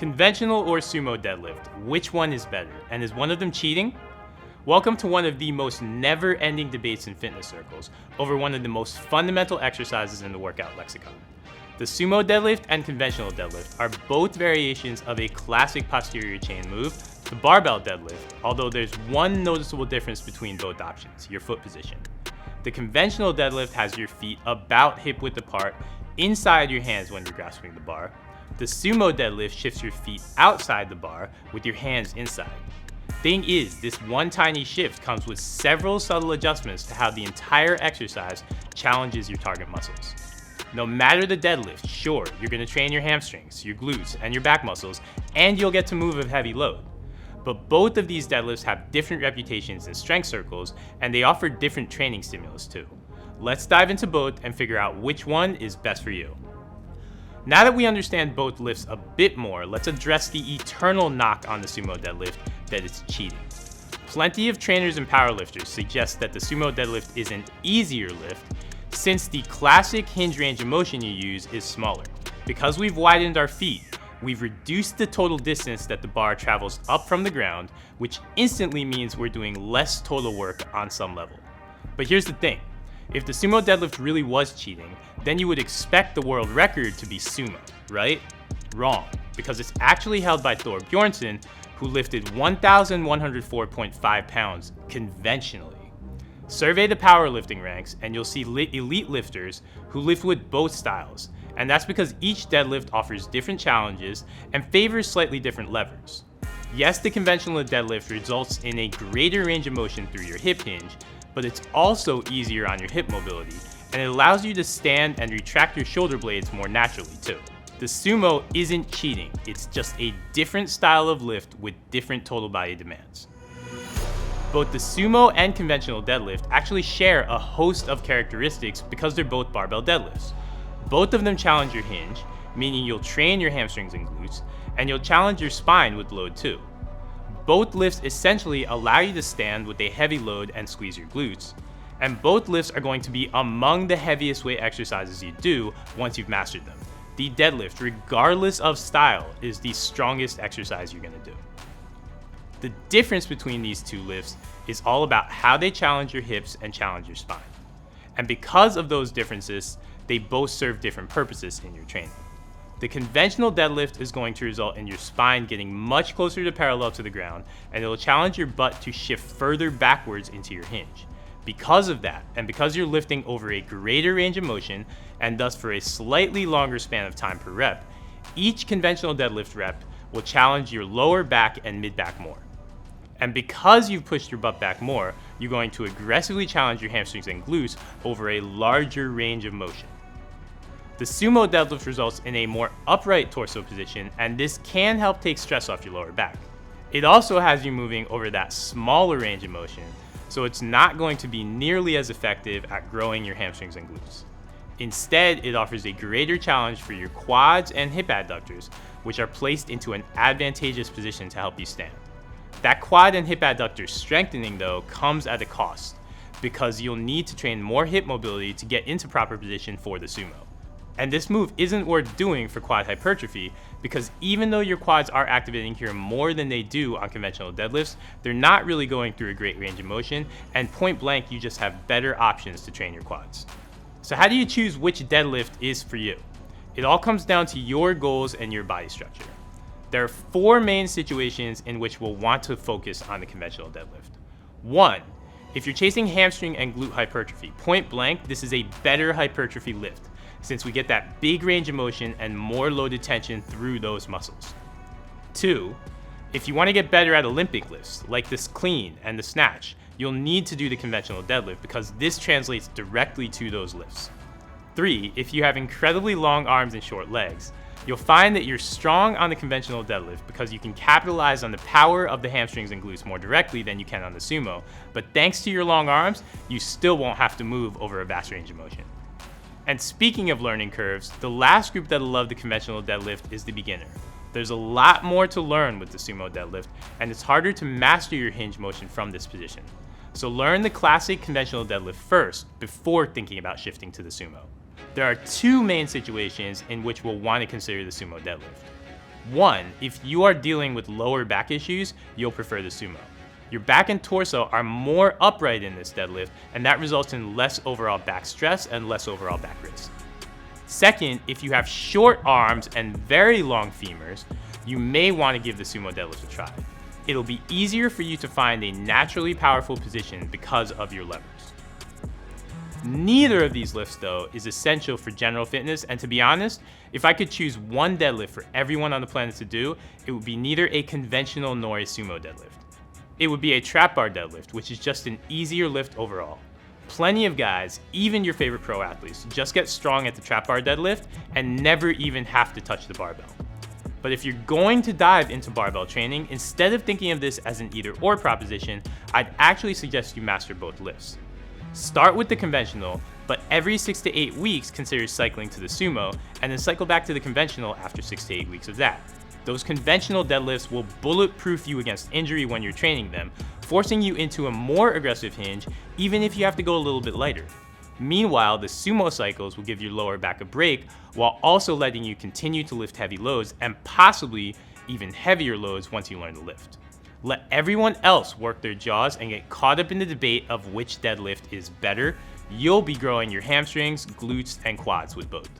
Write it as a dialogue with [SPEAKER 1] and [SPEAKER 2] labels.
[SPEAKER 1] Conventional or sumo deadlift, which one is better? And is one of them cheating? Welcome to one of the most never-ending debates in fitness circles over one of the most fundamental exercises in the workout lexicon. The sumo deadlift and conventional deadlift are both variations of a classic posterior chain move, the barbell deadlift, although there's one noticeable difference between both options, your foot position. The conventional deadlift has your feet about hip width apart inside your hands when you're grasping the bar. The sumo deadlift shifts your feet outside the bar with your hands inside. Thing is, this one tiny shift comes with several subtle adjustments to how the entire exercise challenges your target muscles. No matter the deadlift, sure, you're going to train your hamstrings, your glutes, and your back muscles, and you'll get to move a heavy load. But both of these deadlifts have different reputations in strength circles, and they offer different training stimulus too. Let's dive into both and figure out which one is best for you. Now that we understand both lifts a bit more, let's address the eternal knock on the sumo deadlift, that it's cheating. Plenty of trainers and powerlifters suggest that the sumo deadlift is an easier lift since the classic hinge range of motion you use is smaller. Because we've widened our feet, we've reduced the total distance that the bar travels up from the ground, which instantly means we're doing less total work on some level. But here's the thing. If the sumo deadlift really was cheating, then you would expect the world record to be sumo, right? Wrong, because it's actually held by Thor Bjornsson, who lifted 1,104.5 pounds conventionally. Survey the powerlifting ranks and you'll see elite lifters who lift with both styles, and that's because each deadlift offers different challenges and favors slightly different levers. Yes, the conventional deadlift results in a greater range of motion through your hip hinge, but it's also easier on your hip mobility, and it allows you to stand and retract your shoulder blades more naturally too. The sumo isn't cheating, it's just a different style of lift with different total body demands. Both the sumo and conventional deadlift actually share a host of characteristics because they're both barbell deadlifts. Both of them challenge your hinge, meaning you'll train your hamstrings and glutes, and you'll challenge your spine with load too. Both lifts essentially allow you to stand with a heavy load and squeeze your glutes, and both lifts are going to be among the heaviest weight exercises you do once you've mastered them. The deadlift, regardless of style, is the strongest exercise you're going to do. The difference between these two lifts is all about how they challenge your hips and challenge your spine. And because of those differences, they both serve different purposes in your training. The conventional deadlift is going to result in your spine getting much closer to parallel to the ground, and it will challenge your butt to shift further backwards into your hinge. Because of that, and because you're lifting over a greater range of motion, and thus for a slightly longer span of time per rep, each conventional deadlift rep will challenge your lower back and mid-back more. And because you've pushed your butt back more, you're going to aggressively challenge your hamstrings and glutes over a larger range of motion. The sumo deadlift results in a more upright torso position, and this can help take stress off your lower back. It also has you moving over that smaller range of motion, so it's not going to be nearly as effective at growing your hamstrings and glutes. Instead, it offers a greater challenge for your quads and hip adductors, which are placed into an advantageous position to help you stand. That quad and hip adductor strengthening, though, comes at a cost, because you'll need to train more hip mobility to get into proper position for the sumo. And this move isn't worth doing for quad hypertrophy, because even though your quads are activating here more than they do on conventional deadlifts, they're not really going through a great range of motion, and point blank, you just have better options to train your quads. So how do you choose which deadlift is for you? It all comes down to your goals and your body structure. There are 4 main situations in which we'll want to focus on the conventional deadlift. 1, if you're chasing hamstring and glute hypertrophy, point blank, this is a better hypertrophy lift, since we get that big range of motion and more loaded tension through those muscles. 2, if you want to get better at Olympic lifts, like this clean and the snatch, you'll need to do the conventional deadlift because this translates directly to those lifts. 3, if you have incredibly long arms and short legs, you'll find that you're strong on the conventional deadlift because you can capitalize on the power of the hamstrings and glutes more directly than you can on the sumo, but thanks to your long arms, you still won't have to move over a vast range of motion. And speaking of learning curves, the last group that'll love the conventional deadlift is the beginner. There's a lot more to learn with the sumo deadlift, and it's harder to master your hinge motion from this position. So learn the classic conventional deadlift first before thinking about shifting to the sumo. There are 2 main situations in which we'll want to consider the sumo deadlift. One, if you are dealing with lower back issues, you'll prefer the Sumo. Your back and torso are more upright in this deadlift, and that results in less overall back stress and less overall back risk. Second, if you have short arms and very long femurs, you may want to give the Sumo deadlift a try. It'll be easier for you to find a naturally powerful position because of your levers. Neither of these lifts, though, is essential for general fitness, and to be honest, if I could choose one deadlift for everyone on the planet to do, it would be neither a conventional nor a sumo deadlift. It would be a trap bar deadlift, which is just an easier lift overall. Plenty of guys, even your favorite pro athletes, just get strong at the trap bar deadlift and never even have to touch the barbell. But if you're going to dive into barbell training, instead of thinking of this as an either or proposition, I'd actually suggest you master both lifts. Start with the conventional, but every 6 to 8 weeks consider cycling to the sumo, and then cycle back to the conventional after 6 to 8 weeks of that. Those conventional deadlifts will bulletproof you against injury when you're training them, forcing you into a more aggressive hinge even if you have to go a little bit lighter. Meanwhile, the sumo cycles will give your lower back a break while also letting you continue to lift heavy loads and possibly even heavier loads once you learn to lift. Let everyone else work their jaws and get caught up in the debate of which deadlift is better. You'll be growing your hamstrings, glutes, and quads with both.